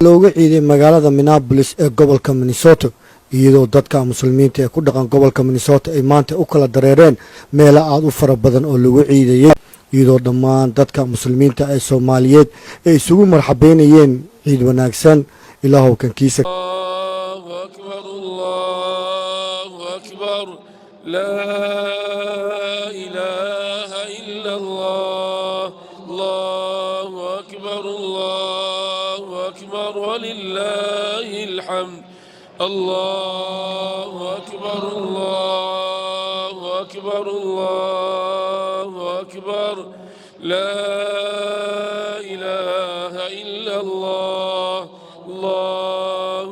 looga ciiday magaalada Minneapolis ee gobolka Minnesota iyadoo dadka muslimiinta ee ku dhaqan gobolka Minnesota ay maanta u kala dareereen meelo aad u fara badan oo lagu ciidayay iyadoo dhammaan dadka muslimiinta ee Soomaaliyeed ay isugu marxabeynayeen ciid wanaagsan ilaahu kankiisa Allahu akbar la ilaha illa Allah Allahu akbar walillahil hamd الله أكبر الله أكبر الله أكبر لا إله إلا الله الله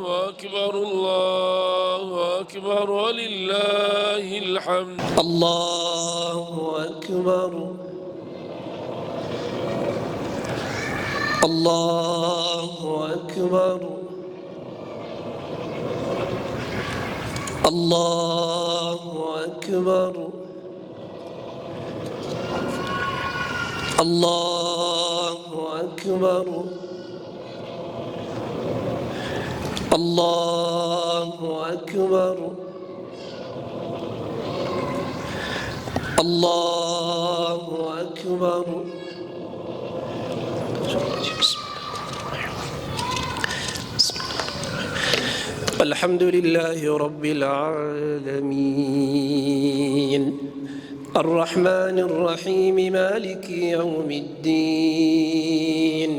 أكبر ولله الحمد الله أكبر الله أكبر الله أكبر الله أكبر الله أكبر الله أكبر الحمد لله رب العالمين الرحمن الرحيم مالك يوم الدين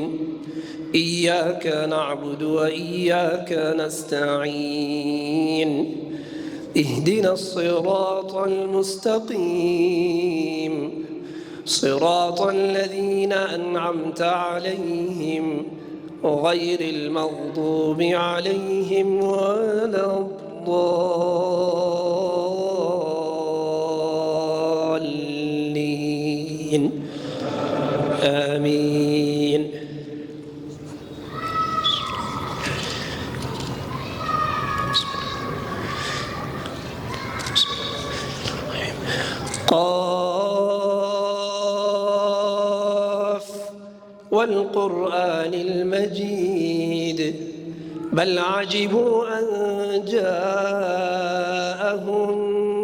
إياك نعبد وإياك نستعين اهدنا الصراط المستقيم صراط الذين أنعمت عليهم غير المغضوب عليهم ولا الضالين آمين قاف والقرآن المجيد بل عجبوا أن جاءهم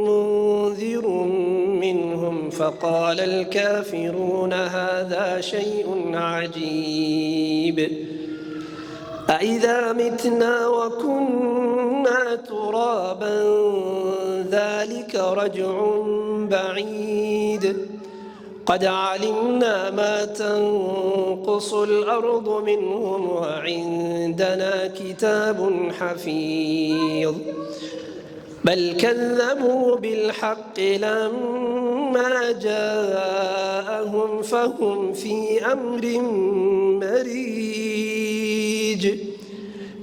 منذر منهم فقال الكافرون هذا شيء عجيب أإذا متنا وكنا ترابا ذلك رجع بعيد قد علمنا ما تنقص الأرض منهم وعندنا كتاب حفيظ بل كذبوا بالحق لما جاءهم فهم في أمر مريج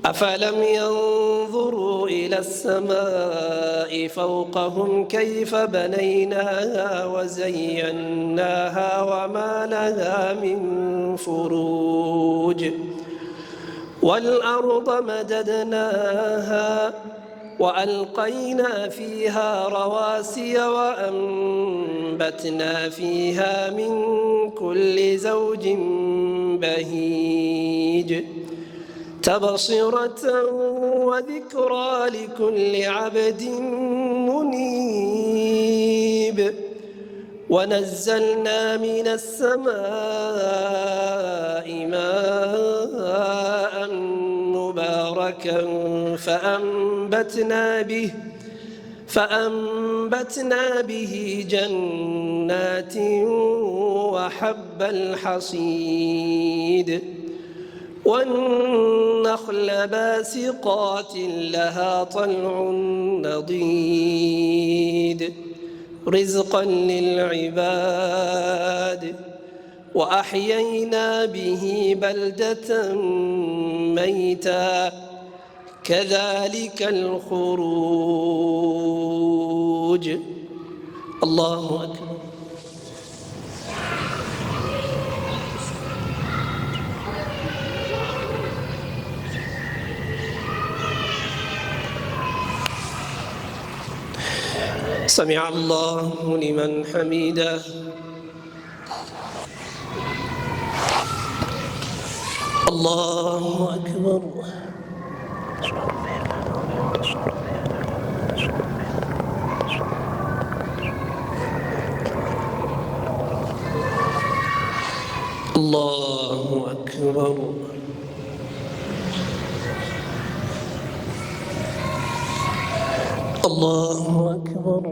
أفلم ينظروا إلى السماء فوقهم كيف بنيناها وزيناها وما لها من فروج والأرض مددناها وألقينا فيها رواسي وأنبتنا فيها من كل زوج بهيج تبصرة وذكرى لكل عبد منيب ونزلنا من السماء ماء مباركا فأنبتنا به جنات وحب الحصيد والنخل باسقات لها طلع نضيد رزقا للعباد وأحيينا به بلدة ميتا كذلك الخروج الله أكبر سمع الله لمن حمده الله أكبر. الله أكبر. الله أكبر.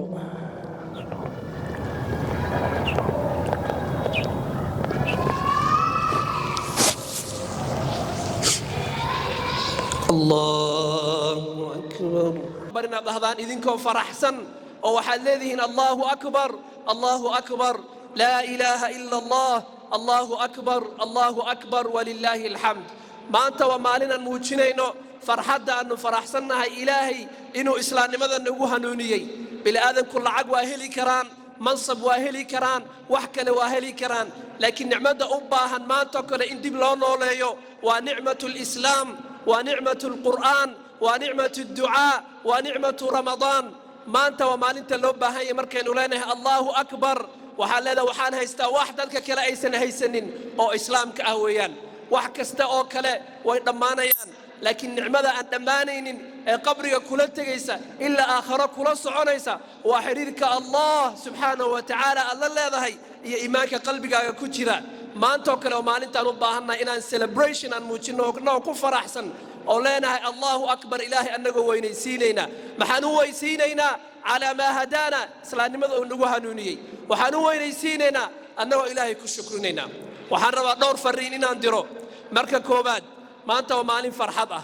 الله أكبر. برنا بهذان إذنكم فرحسن أو حلذهن الله أكبر الله أكبر لا إله إلا الله الله أكبر الله أكبر ولله الحمد. ما أنت ومالنا موجينينو فرحد أنه فرحسنها إلهي إنه إسلام ماذا نجوها نونيي بالآدم كل عقوة أهلي كران منصب واهلي كران وحكل واهلي كران لكن نعمة أباها ما تقول إن دبلون ليو ونعمة الإسلام ونعمة القرآن ونعمة الدعاء ونعمة رمضان ما أنت وما أنت لبها هي مركين ولانه الله أكبر وحال هذا وحان هيستا واحد كلا أيسن هيسنين أو إسلام كأهويان وحكستا أو كلا ويدمانيان لكن نعمة أن دمانين قبرك كل تجيسا إلا آخر كل صعونيسا وحريرك الله سبحانه وتعالى الله لا هي يا إيمانك قلبك كتيرا ما أنت وكلا وما أنت نباهنا إن celebration أن موجينه نو كفر أحسن أولنا الله أكبر إلهي أنه وينسينينا محنو ويسينينا على ما هدانا سلام ماذا نجوها نوني وحنو وينسينينا أنه إلهي كشكرنا وحنرى دور فريننا ندرو مركا كوباد ما أنت ومالين فرحضة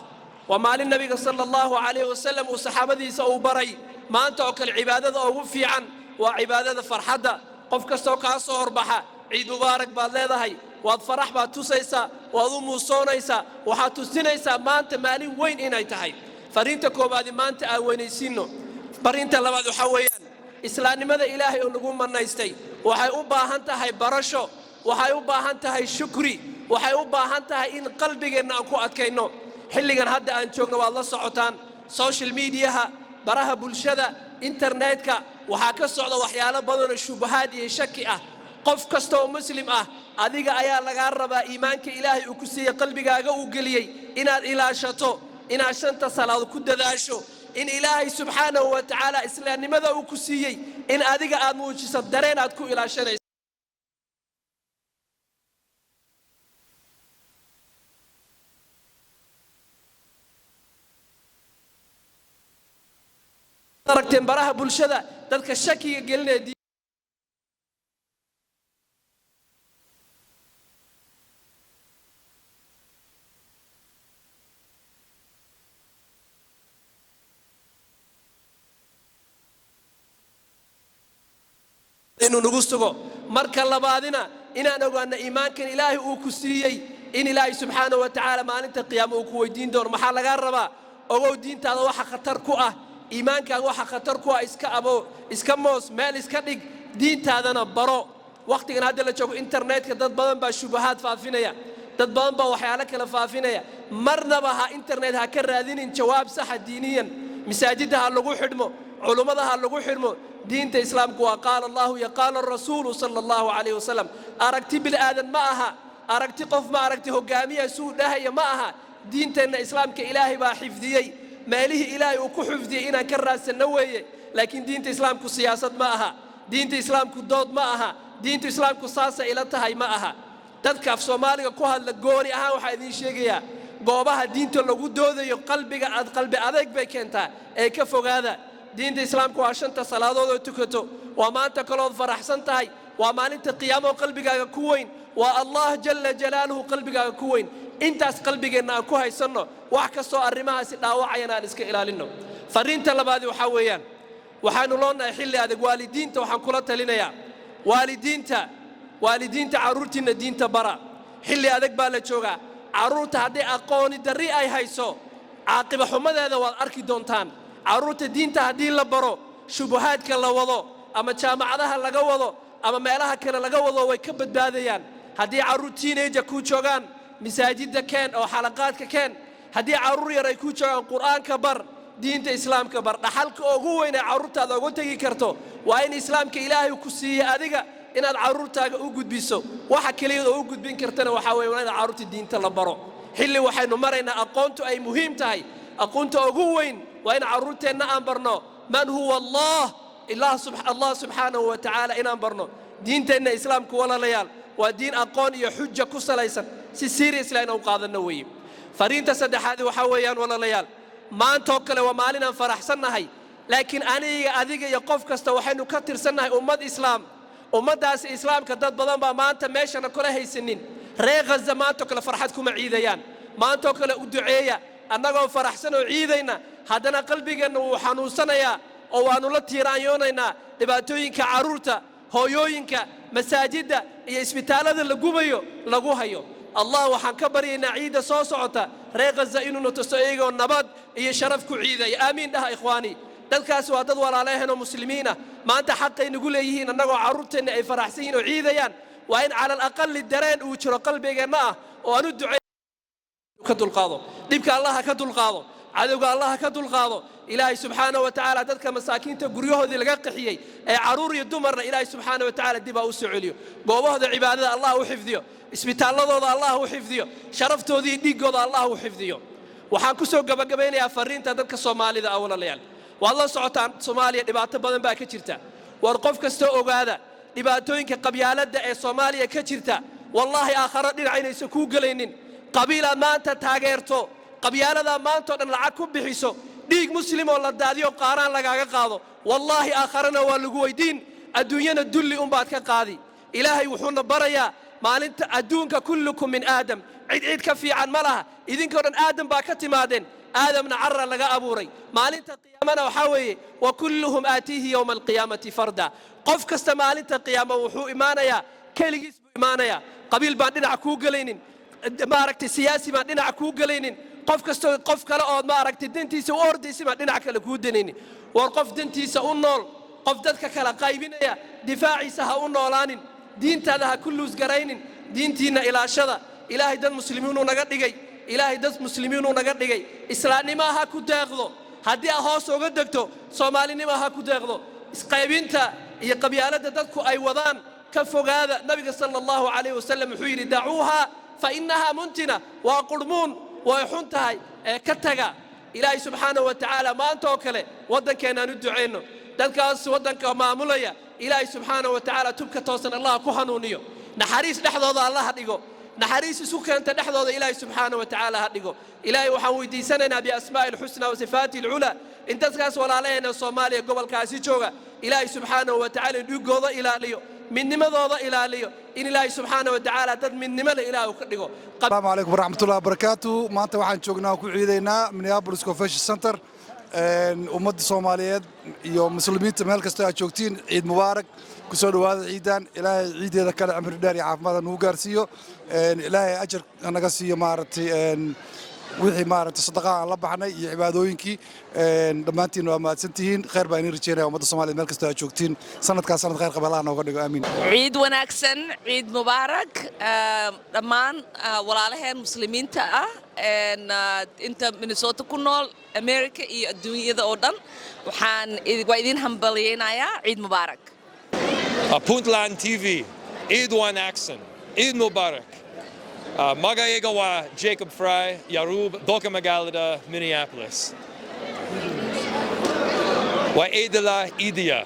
ومال النبي صلى الله عليه وسلم وصحابته سأوبري ما أنت وكل عبادة أو في عن وعبادة فرحضة قفك سوكا صور بحا عيد مبارك بعد هاي واد فرح بعد تسيسا وادو صونيسا وحاتوسينيسا ما أنت مالين وين إناي تهاي فرينتك وبعد ما أنت وينيسينو فرينت لبعض حويان إسلام ماذا إلهي ونقوم من نايستي وحي أبا هانتا هاي برشو وحي أبا هانتا هاي شكري waxay u baahan tahay in qalbigeena aan ku adkayno xilligan hadda aan joogno waa la socotaan social media baraha bulshada internetka waxa ka socda waxyaalo badan oo shubahaad iyo shaki ah qof kasta oo muslim ah adiga ayaa laga rabaa iimaanka ilaahay uu ku siiyay qalbigaaga uu galiyay inaad ilaashato inaad shanta salaad ku dadaasho in ilaahay subhanahu wa ta'ala islaamnimada uu ku siiyay in adiga aad muujiso dareen aad ku ilaashanayso aragteen baraha bulshada dadka shakiga gelinaya inuu nagu sugo marka labaadina inaan ogaano iimaankan ilaahay uu ku siiyay in ilaahay subhanahu wa ta'ala maalinta qiyaamo uu ku weydiin doono maxaa laga rabaa ogow diintaada waxa khatar ku ah iimaanka waxa khatar ku ah iska abo iska moos meel iska dhig diintaadana baro waqtigan hadda la joogo internetka dad badan baa shubahaad faafinaya dad badan baa waxyaalo kala faafinaya marnaba ha internet ha ka raadinin jawaab sax diiniyan masaajidda ha lagu xidhmo culimada ha lagu xidhmo diinta islaamku waa qaala allah ya qaala rasuul sallallahu alayhi wasallam aragti bil aadan ma aha aragti qof ma aragti hogaamiye suu dhahaya ma aha diinteena islaamka ilaahay baa xifdiyay meelihi ilaahay uu ku xifdiyay inaan ka raasano weeye laakiin diinta islaamku siyaasad ma aha diinta islaamku dood ma aha diinta islaamku saasa ila tahay ma aha dadka af Soomaaliga ku hadla gooni ahaan waxa idin sheegaya goobaha diinta lagu doodayo qalbiga qalbi adeeg bay keentaa ee ka fogaada diinta islaamku waa shanta salaadood oo tukato waa maanta kalood faraxsan tahay waa maalinta qiyaamo qalbigaaga ku weyn waa Allah jalla jalaaluhu qalbigaaga ku weyn intaas qalbigeena aan ku haysano wax ka soo arrimahaasi dhaawacayna aan iska ilaalino fariinta labaad waxa weeyaan waxaanu loonahay xilli adag waalidiinta waxaan kula talinayaa waalidiinta caruurtiina diinta bara xilli adag baa la joogaa caruurta haddii aqooni darri ay hayso caaqiba xumadeeda waad arki doontaan caruurta diinta haddii la baro shubahaadka la wado ama jaamacadaha laga wado ama meelaha kale laga wado way ka badbaadayaan haddii caruur teenager ku joogaan masaajidda keen oo xalaqaadka keen haddii caruur yar ay ku joogaan quraanka bar diinta islaamka bar dhaxalka ugu weyn ee caruurtaada ugu tagi karto waa in islaamka ilaahay ku siiyay adiga inaad caruurtaaga u gudbiso waxa kaliya oo u gudbin kartana waxa weeye inaad caruurta diinta la baro xilli waxaynu maraynaa aqoontu ay muhiim tahay aqoonta ugu weyn waa in carruurteenna aan barno man huwa allah subxaanahu wa tacaala inaan barno diinteenna islaamku walaalayaal waa diin aqoon iyo xuja ku salaysan si seriously inaan u qaadanno weeye fariinta saddexaad waxaa weeyaan walaalayaal maantoo kale waa maalin aan faraxsannahay laakiin aniga adiga iyo qof kasta waxaynu ka tirsannahay ummad islaam ummaddaasi islaamka dad badan baa maanta meeshana kula haysanin reer ghaza maantoo kale farxad kuma ciidayaan maantoo kale u duceeya annagoo faraxsan oo ciidayna haddana qalbigeenna wuu xanuunsanayaa oo waannu la tiiraanyoonaynaa dhibaatooyinka carruurta hooyooyinka masaajidda iyo isbitaallada la gubayo lagu hayo allah waxaan ka baryaynaa ciidda soo socota reer ghaza inuuna tuso iyagoo nabad iyo sharaf ku ciidaya aamiin dhaha ikhwaani dadkaasi waa dad walaalaheen oo muslimiin ah maanta xaqay nagu leeyihiin annagoo carruurteenna ay faraxsan yihiin oo ciidayaan waa in cala alaqali dareen uu jiro qalbigeenna ah oo aan u ducay ka dulqaado dhibka allaha ka dulqaado cadowga allaha ka dulqaado ilaahay subxaanahu wa tacaala dadka masaakiinta guryahoodii laga qaxiyey ee carruur iyo dumarna ilaahay subxaanahu wa tacaala dib aa u soo celiyo goobahooda cibaadada allah u xifdiyo isbitaalladooda allah u xifdiyo sharaftoodii iyo dhiiggooda allah u xifdiyo waxaan ku soo gabagabaynayaa fariinta dadka soomaalida ah walaalayaal waad la socotaan soomaaliya dhibaato badan baa ka jirta war qof kastoo ogaada dhibaatooyinka qabyaaladda ee soomaaliya ka jirta wallaahi aakharo dhinacaynaysan kuu gelaynin qabiilaad maanta taageerto qabyaaladaa maantao dhan lacag ku bixiso dhiig muslimoo la daadiyo qaaraan lagaaga qaado wallaahi aakharana waa lagu weydiin adduunyana dulli unbaad ka qaadi ilaahay wuxuuna barayaa maalinta adduunka kullukum min aadam cid ka fiican ma laha idinkoo dhan aadam baa ka timaadeen aadamna carra laga abuuray maalinta qiyaamana waxaa weeye wa kulluhum aatiihi yowma alqiyaamati farda qof kasta maalinta qiyaama wuxuu imaanayaa keligiis buu imaanayaa qabiil baan dhinaca kuu gelaynin maaragtay siyaasi baan dhinaca kuu gelaynin qof kastoo qof kale ood maaragtay dantiisa u ordaysi baan dhinac kale kuu danaynin war qof dantiisa u nool qof dadka kala qaybinaya difaaciisa ha u noolaanin diintaada ha ku luusgaraynin diintiinna ilaashada ilaahay dad muslimiinuu naga dhigay ilaahay dad muslimiinuu naga dhigay islaamnimo ha ku deeqdo haddii aad hoos uga degto soomaalinimo ha ku deeqdo isqaybinta iyo qabyaaladda dadku ay wadaan ka fogaada nabiga sala allahu calayh wasallam wuxuu yidhi dacuuha fa innahaa muntina waa qurmuun way xun tahay ee ka taga ilaahay subxaanahu wa tacaala maanta oo kale waddankeenaan u ducayno dadkaas waddanka maamulaya ilaahay subxaanahu wa tacaala tubka toosan allah ku hanuuniyo naxariis dhexdooda allaha dhigo naxariis isu keenta dhexdooda ilaahay subxaanahu wa tacaala ha dhigo ilaahay waxaan weydiisanaynaa biasmaa'i alxusna wa sifaati alculaa in dadkaas walaalaheena soomaaliya gobolkaasi jooga ilaahay subxaanahu wa tacaala dhiigooda ilaaliyo midnimadooda ilaaliyo in ilaahay subxaanahu wa tacaala dad midnimada ilaahay ka dhigo asalaamu calaykum waraxmatullahi wabarakaatu maanta waxaan joognaa ku ciidaynaa Minneapolis Convention Center ummadda Soomaaliyeed iyo muslimiinta meel kasta aad joogtiin ciid mubaarak ku soo dhawaada ciidan ilaahay ciideeda kale cimri dheer iyo caafimaad nagu gaarsiiyo ilaahay ajar naga siiyo maaragtay wixii maaragtay sadaqa aan la baxnay iyo cibaadooyinkii dhammaantiin waa mahadsantihiin khayr baan idin rajeynayaa ummadda Soomaaliyeed meel kasta aad joogtiin sanadkaas sanad khayr qaba Allah nooga dhigo aamiin ciid wanaagsan ciid mubaarak dhammaan walaalaheen muslimiinta ah inta Minnesota ku nool America iyo adduunyada oo dhan waxaan idin hambalyeeynaya ciid mubaarak Puntland TV ciid wanaagsan ciid mubaarak magayga waa Jacob Fry Yarub dalka magaalada Minneapolis waa ciidala ciidiya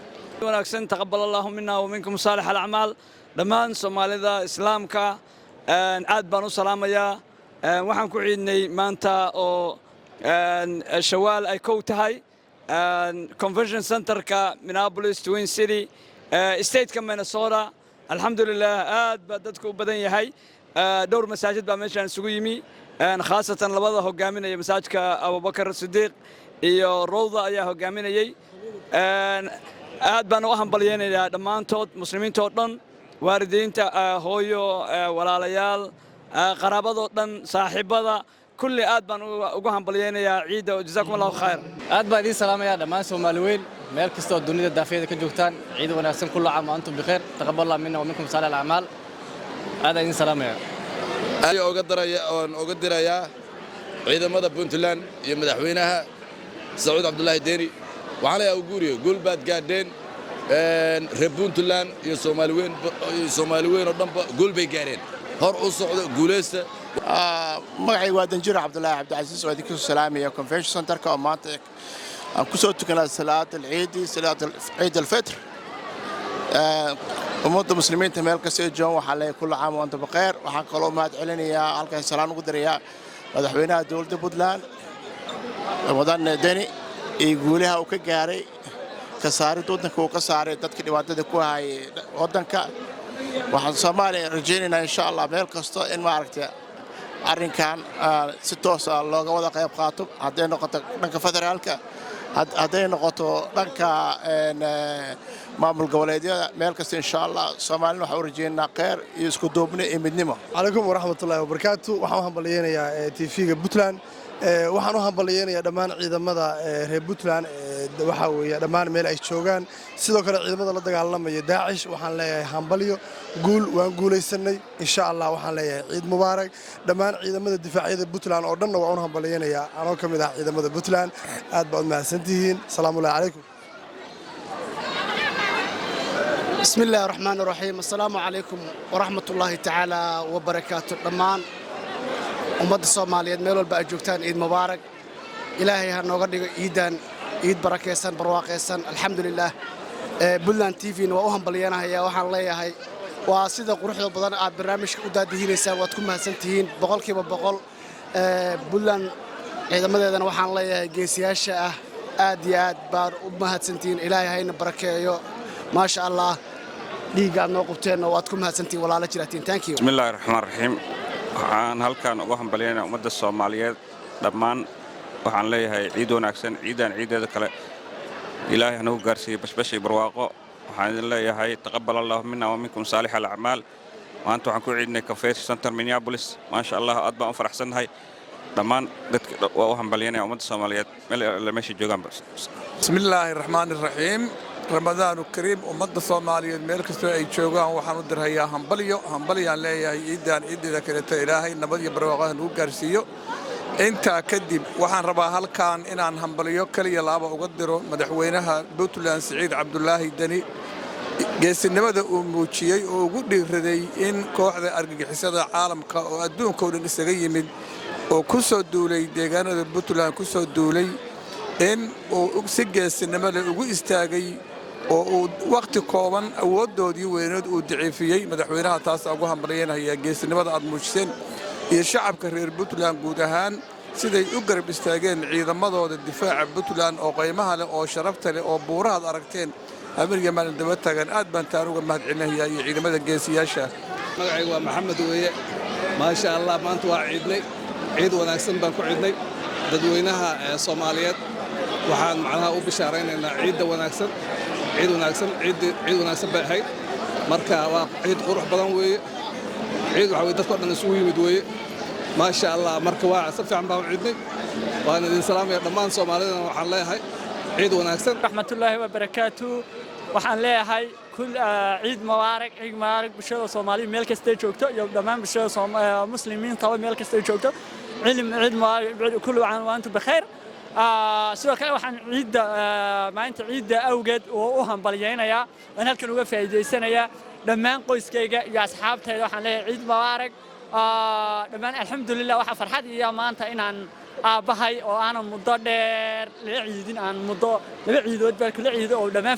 wanaagsan taqabbal Allahu minna wa minkum salih al-a'mal dhammaan Soomaalida islaamka aad baan u salaamayaa waxaan ku ciidnay maanta oo shawaal ay kow tahay Convention Center-ka Minneapolis Twin City state-ka Minnesota alxamdulillah aad baa dadku u badan yahay dhowr masaajid baa meeshaan isugu yimi khaasatan labada hogaaminaya masaajidka Abubakar Sidiiq iyo Rawda ayaa hogaaminayay aad baan u hambalyeeynaa dhammaantood muslimiinta oo dhan waalidiinta hooyo walaalayaal qaraabado dhan saaxiibada kulli aad baan ugu hambalyeeynaa ciida jazaakum Allahu khayr aad baan idin salaamayaa dhammaan Soomaaliyeed meel kasta oo dunida daafeeda ka joogtaan ciid wanaagsan kullu caam wa antum bikhair taqabbal Allahu minna wa minkum salih al-a'mal aad idin salaamayaa oga dirayaa ciidamada Puntland iyo madaxweynaha Sacuud Abdullaahi Deeni waxaan leeyahay u guuriyo gool baad gaadheen reer Puntland iyo Soomaaliyeed oo dhanba gool bay gaareen hor u socdo guuleysta magacaygu waa danjir cabdulaahi cabdicasiis oo idinku salaamaya convention centerka oo maanta aan ku soo tukanaa salaada ciidi salaada ciid al-fitr ummadda muslimiinta meel kasta ay joogaan waxaa leeyahay kullu caam wa antum bikhair waxaan kaloo mahad celinayaa halkan salaan ugu dirayaa madaxweynaha dowladda Puntland Ramadan Deni iyo guulaha uu ka gaaray ka saarid waddanka uu ka saaray dadka dhibaatada ku hayay waddanka waxaan Soomaaliya rajaynaynaa insha Allah meel kasta in maaragtay arrinkan si toos ah looga wada qayb qaato hadday noqoto dhanka federaalka hadday noqoto dhanka maamul goboleedyada meel kasta insha Allah Soomaalina waxa uu rajaynaynaa khayr iyo isku duubni iyo midnimo. Calaykum waraxmatullaahi wabarakaatu. Waxaan hambalyeeynaa TV-ga Puntland. Waxaan u hambalyeeynaa dhammaan ciidamada reer Puntland waxa weeye dhammaan meel ay joogaan sidoo kale ciidamada la dagaalamaya Daacish waxaan leeyahay hambalyo guul waan guuleysanay insha Allah waxaan leeyahay ciid mubaarak dhammaan ciidamada difaacyada Puntland oo dhan waan u hambalyeeynaa anoo kamid ah ciidamada Puntland aad baad mahadsantihiin salaamu alaykum. بسم الله الرحمن الرحيم السلام عليكم ورحمة الله تعالى وبركاته دمان ummadda Soomaaliyeed meel walba ay joogtaan ciid mubaarak ilaahay ha nooga dhigo ciidan ciid barakeysan barwaaqeysan alxamdulillah Puntland TV-na waa u hambalyeeynaa waxaan leeyahay waa sida quruxda badan aad barnaamijka u daadihineysaan waad ku mahadsantihiin boqolkiiba boqol Puntland ciidamadeedana waxaan leeyahay geesiyaasha ah aad iyo aad baad u mahadsantihiin ilaahay hayna barakeeyo ما شاء الله dhiiga aad noo qabteen waad ku mahadsantihiin walaalo jiraatiin thank you bismillaahir rahmaanir rahiim waxaan halkan ugu hambalyeynaa ummadda Soomaaliyeed dhammaan waxaan leeyahay ciid wanaagsan ciidan ciideeda kale ilaahay ha nagu gaarsiiyo bashbash iyo barwaaqo waxaan leeyahay taqabbalallahu minna wa minkum saalihal a'maal maanta waxaan ku ciidnay Convention Center Minneapolis ma sha Allah aad baan u faraxsanahay dhammaan dadka waa u hambalyeynaa ummadda Soomaaliyeed meel meesha joogaan bismillaahir rahmaanir rahiim رمضان الكريم ومد الصومالية الملك سوي جوجان وحنود درهيا همبليان ليه يدان إذا كانت إلهي نبضي بروقان وقرسيو أنت كدب وحن ربا هل كان إن عن همبليو كلي لابا وقدره مدحوينها بوتلان سعيد عبد الله الدني جالس النبض وموتشي وقدر ردي إن كوحدة أرجع حساب عالم كأدون كون السجي من وكسر دولي دجانا بوتلان كسر دولي إن وسجل النبض وقستاجي ووقت كوبان أودودي وينود ودعيفية مدحوينها تاس أبوها مرينا هي جيس النبض أدموشين هي شعب كرير بوتلان جودهان سيدي أقرب استاجين عيدا مضوا الدفاع بوتلان أو قيمها أو شرفته أو بورها الأركتين أمريكا من دمتها كان أدبن تاروج مهد عنا هي عيدا مدى الجيسياشة. مقعي محمد ويا ما شاء الله ما أنتوا عيدني عيد وناكسن بنكو عيدني ددوينها صوماليات وحان معناها وبشارين إن عيد وناكسن عيد وناكسن عيد وناكسن بهاي مركا عيد قروح بدن وي عيد وحوي dadka dhan isugu yimid way ma sha Allah marka waa si fiican baan ciidnay waan idin salaamay dhammaan Soomaalida waxaan leeyahay ciid wanaagsan rahmatullahi wa barakatuh waxaan leeyahay kul ciid mubaarak bulshada Soomaaliyeed meel kasta joogto iyo dhammaan bulshada muslimiinta meel kasta joogto ciid mubaarak kullu aan wa antum bikhair sidoo kale waxaan maalinta ciidda awgeed oo u hambalyeynayaa aan halkan uga faa'iideysanayaa dhammaan qoyskayga iyo asxaabtayda waxaan leeyahay ciid mubaarak dhammaan alxamdulillah waxa farxad iyo maanta inaan aabahay oo aanan muddo dheer la ciidin aan muddo laba ciidood baa kula ciido oo dhammaan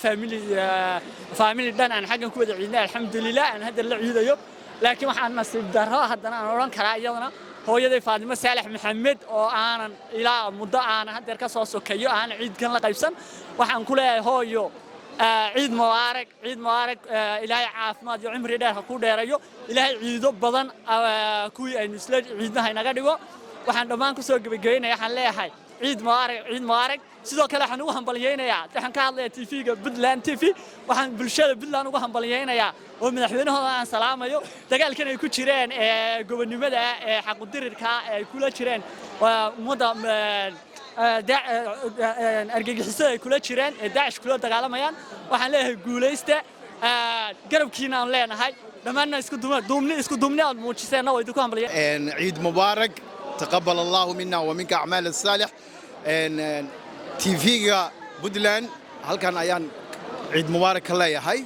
family dhan aan xaggan ku wada ciidnay alxamdulillah aan hadda la ciidayo laakiin waxaan nasiib darro haddana aan oran karaa iyadana hooyaday Faadimo Saalax Maxamed oo aanan ilaa muddo aan hadda ka soo sokayo aan ciidkan la qaybsan waxaan ku leeyahay hooyo ciid mubaarak ilaahay caafimaad iyo cimri dheer ku dheerayo ilaahay ciido badan kuwii aynu isla ciidnaha inaga dhigo waxaan dhammaan ku soo gabagabeynayaa waxaan leeyahay ciid mubaarak sidoo kale waxaan ugu hambalyeynayaa waxaan ka hadlayaa TV-ga Puntland TV waxaan bulshada Puntland ugu hambalyeynayaa oo madaxweynahooda aan salaamayo dagaalkan ay ku jireen gobonimada xaq u dirirka ay kula jireen ummadda argagixisada ay kula jireen Daacish kula dagaalamayaan waxaan leeyahay guuleysta garabkiina aan leenahay dhammaanna isku duubni aad muujiseen oo idinku hambalyeeyeen ciid mubaarak taqabbal Allahu minna wa minka a'mal as-salih TV-ga Puntland halkan ayaan ciid mubaarak ka leeyahay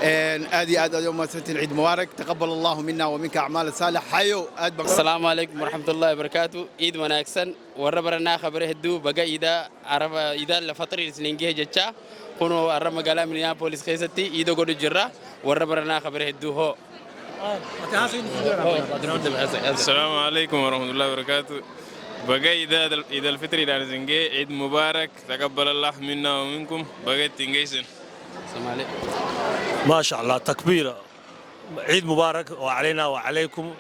آدي يوم سنتين عيد مبارك تقبل الله منا ومنك أعمال صالح حيو السلام عليكم ورحمة الله وبركاته عيد وناكسن وربنا خبره الدو بقى إذا لفترة سنينجيه جتة كونوا الرم قال من يا بوليس خيستي إذا قدوا جرا وربنا خبره الدو هو السلام عليكم ورحمة الله وبركاته بقى إذا الفطر إلى زنجي عيد مبارك تقبل الله منا ومنكم بقى تنجيسن ما شاء الله تكبير عيد مبارك وعلينا وعليكم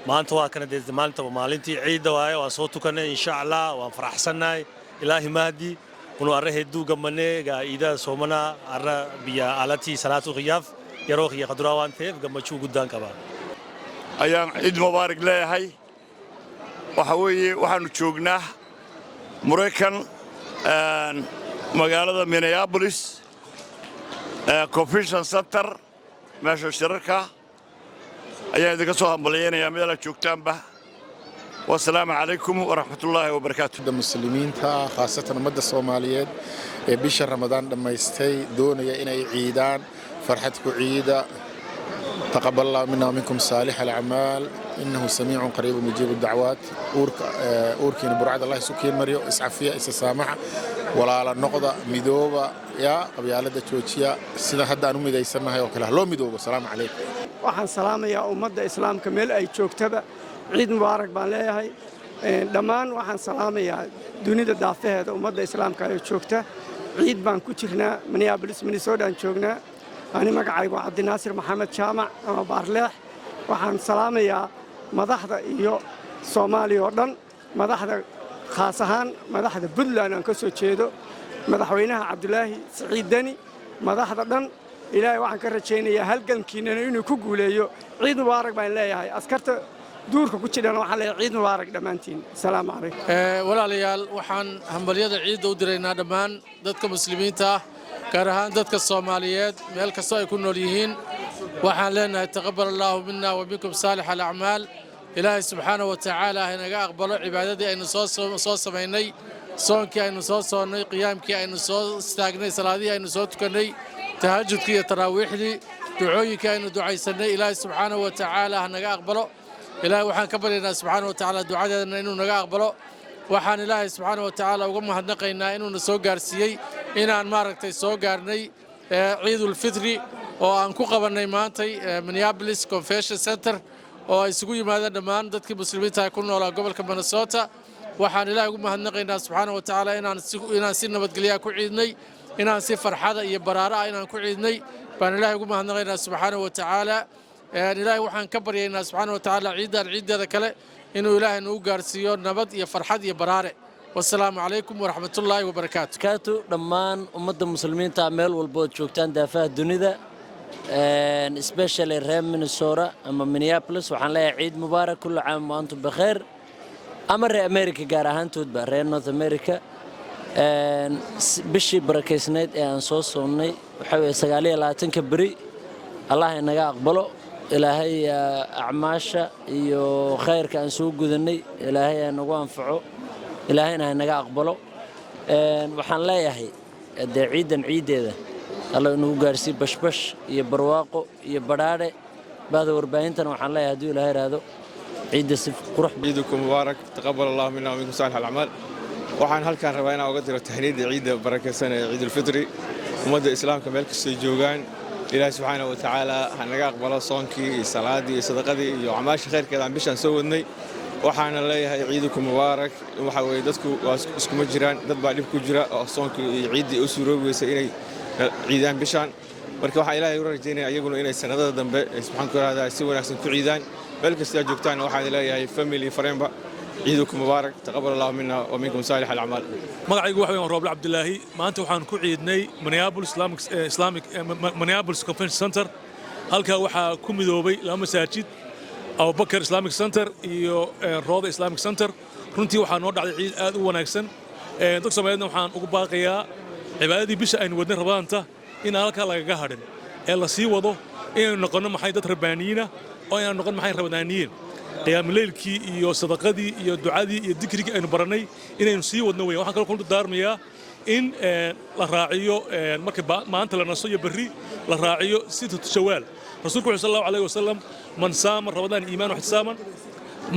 ما أنت واكنا دي زمان تبا مالنتي عيد واي وصوتك إن شاء الله وفرح سناي إلهي مهدي ونو أره هدو قمني قا إذا سومنا أره بيا آلتي صلاة غياف يروخ يقدروان تيف قم تشو قدان كبا أيام عيد مبارك لي هاي وحوي وحنو تشوقنا مريكان مقالة مينيابوليس كونفنشن سنتر ماشي الشركة أيها ذيك صوها مليين يا ميلا تشوكتان به والسلام عليكم ورحمة الله وبركاته المسلمين خاصة مدى الصوماليات بشهر رمضان لما يستي دون إني عيدان فرحتكم عيدة تقبل الله منا ومنكم صالح الأعمال إنه سميع قريب مجيب الدعوات أوركين برعد الله سكين مريو إسعفية إسسامحة ولا على النقطة ميدوبة يا قبيلة تشوتشيا سيدا حدا أنو ميدا يسمى هاي وكلها لو ميدوبة السلام عليكم waxaan salaamayaa ummadda islaamka meel ay joogtaba ciid mubaarak baan leeyahay dhammaan waxaan salaamayaa dunida daafaheeda ummadda islaamka ay joogta ciid baan ku jirnaa Minneapolis Minnesota aan joognaa ani magacaygu Cabdinaasir Maxamed Jaamac ama Baarleex waxaan salaamayaa madaxda iyo Soomaaliya oo dhan madaxda khaas ahaan madaxda Puntland aan ka soo jeedo madaxweynaha Cabdulaahi Siciid Dani madaxda dhan إلهي وحن كرتشينيا هالجنكينا إنه كقوليو عيد مبارك بين ليهاي أسكرت دورك كتشينا وحلا عيد مبارك دمانتين السلام عليكم ولا ليال وحن هم بلياد العيد ودرينا دمان ضدك مسلمين تا كرهان ضدك الصوماليات ملك الصو يكونوا ليهين وحن لنا تقبل الله منا وبكم صالح الأعمال إلهي سبحانه وتعالى هنا أقبل عبادتي أن صوص بيني صون كي أن صوص صوني قيام كي أن صوص استاجني صلاتي أن صوت كني تهجد كي تراويح لي دعوي كأنه دعاء سنة إلهي سبحانه وتعالى هنجا أقبله إلهي وحن كبرنا سبحانه وتعالى دعاءنا إنه نجا أقبله وحن إلهي سبحانه وتعالى وقم هنقينا إنه نسوق جارسيي إن عن مارك تسوق جارني عيد الفطر وأن كوكبنا مانتي مينيابوليس كونفنشن سنتر ويسقي ماذا دمان ضد كمسلمين تكونوا على قبل كمنسوتا وحن إلهي وقم هنقينا سبحانه وتعالى إن سنة بدقليا كعيدني إن سفر حدا يبرارا إن كعيدني بان الله يقوم هنغينا سبحانه وتعالى يعني الله وحن كبر ينا سبحانه وتعالى عيد هذا كله إنه إله إنه قارسيون نبض يفرحد يبرارة والسلام عليكم ورحمة الله وبركاته. كاتو دمان أمة المسلمين تعمل والبود شوكتان دافع الدنيا especially ريم من الصورة أما مينيابوليس وحن لها عيد مبارك كل عام وأنتم بخير. أمر أمريكا جارهان تودبا رين نورث أمريكا bishii barakeysneed ee aan soo soonnay waxa weeye 29 bari Allah inaga aqbalo ilaahay acmaasha iyo khayrka aan soo gudanay ilaahay inagu anfaco ilaahayna inaga aqbalo waxaan leeyahay ciideeda Allah inuu gaarsiiyo bashbash iyo barwaaqo iyo badhaadhe baada warbaahintan waxaan leeyahay haduu ilaahay raado ciidda si qurux ciidukum mubaarak taqabbal Allah minna wa minkum salih al-a'mal waxaan halkaan rabaa inaan uga diro tahniida ciidda barakeysan ee ciidul fitri ummadda islaamka meel kasta ay joogaan ilaahay subxaanahu wa tacaala ha naga aqbalo soonkii iyo salaadii iyo sadaqadii iyo acmaasha khayrkeeda aan bishaan soo wadnay waxaana leeyahay ciidukum mubaarak waxa weeye dadku waa iskuma jiraan dad baa dhib ku jira oo soonkii iyo ciiddii u suuroobi weysay inay ciidaan bishaan marka waxaa ilaahay u rajaynaya iyaguna inay sanadada dambe subxaanku raada si wanaagsan ku ciidaan meel kasta aad joogtaan waxaan leeyahay family friendba عيدكم مبارك تقبل الله منا ومنكم صالح الأعمال. مقعي واحد من روبل عبد الله ما أنت وحنا كعيدني مينيابوليس مينيابوليس كونفنشن سنتر هلكا وحا كومي دوبي لا مساجد أو بكر إسلاميك سنتر إيو روضة إسلاميك سنتر runtii waxaa noo dhacday ciid aad u wanaagsan dadka Soomaaliyeedna waxaan ugu baaqayaa cibaadadii bisha aynu wadnay Ramadaanta in halka laga hadhin ee la sii wado inaynu noqono maxay dad rabbaaniina oo aynu noqon maxay rabbaaniin qiyaam leelkii iyo sadaqadii iyo ducadii iyo dikrigii aynu baranay inaynu sii wadno weeyaan waxaan kale ku daarmayaa in la raaciyo marka maanta la naso iyo berri la raaciyo sittatu shawaal rasuulku wuxuu sallallahu alayhi wasallam man saama ramadaan iimaan ihtisaaman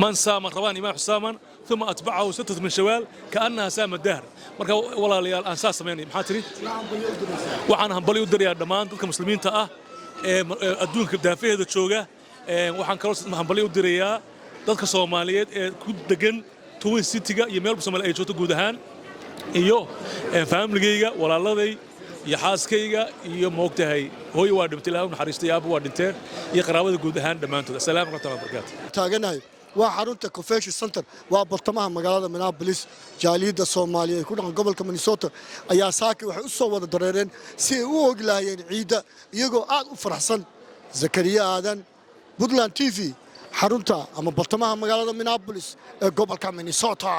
man saama ramadaan iimaan ihtisaaman ثم أتبعه ستة من شوال كأنها سام الدهر مركا ولا ليال أنساس سمعني محاتري وعن هنبلي ودريا دمان دول كمسلمين تأه الدون كدافع هذا الشوجة وعن كروس هنبلي ودريا دول كصوماليات كود دجن توين سيتيجا يميل بسمال أي شو تجودهان إيوه فهم لقيجا ولا الله ذي يحاس كيجا يوم وقتها هي هو يوارد بتلاهم حريستي أبو واردنتين يقرأوا تجودهان دمان تود السلام ورحمة الله وبركاته تاجناي وحرونتا كونفنشن سنتر وبرتمها مقالة منابلس جاليد الصومالية يكون عن قبل كمينيسوتا أيا ساكي وحي أصوى الدريرين سي وقلاهين عيدة يقو آد وفرحسن زكريا آدن بودلان تي في حرونتا أما برتمها مقالة منابلس قبل كمينيسوتا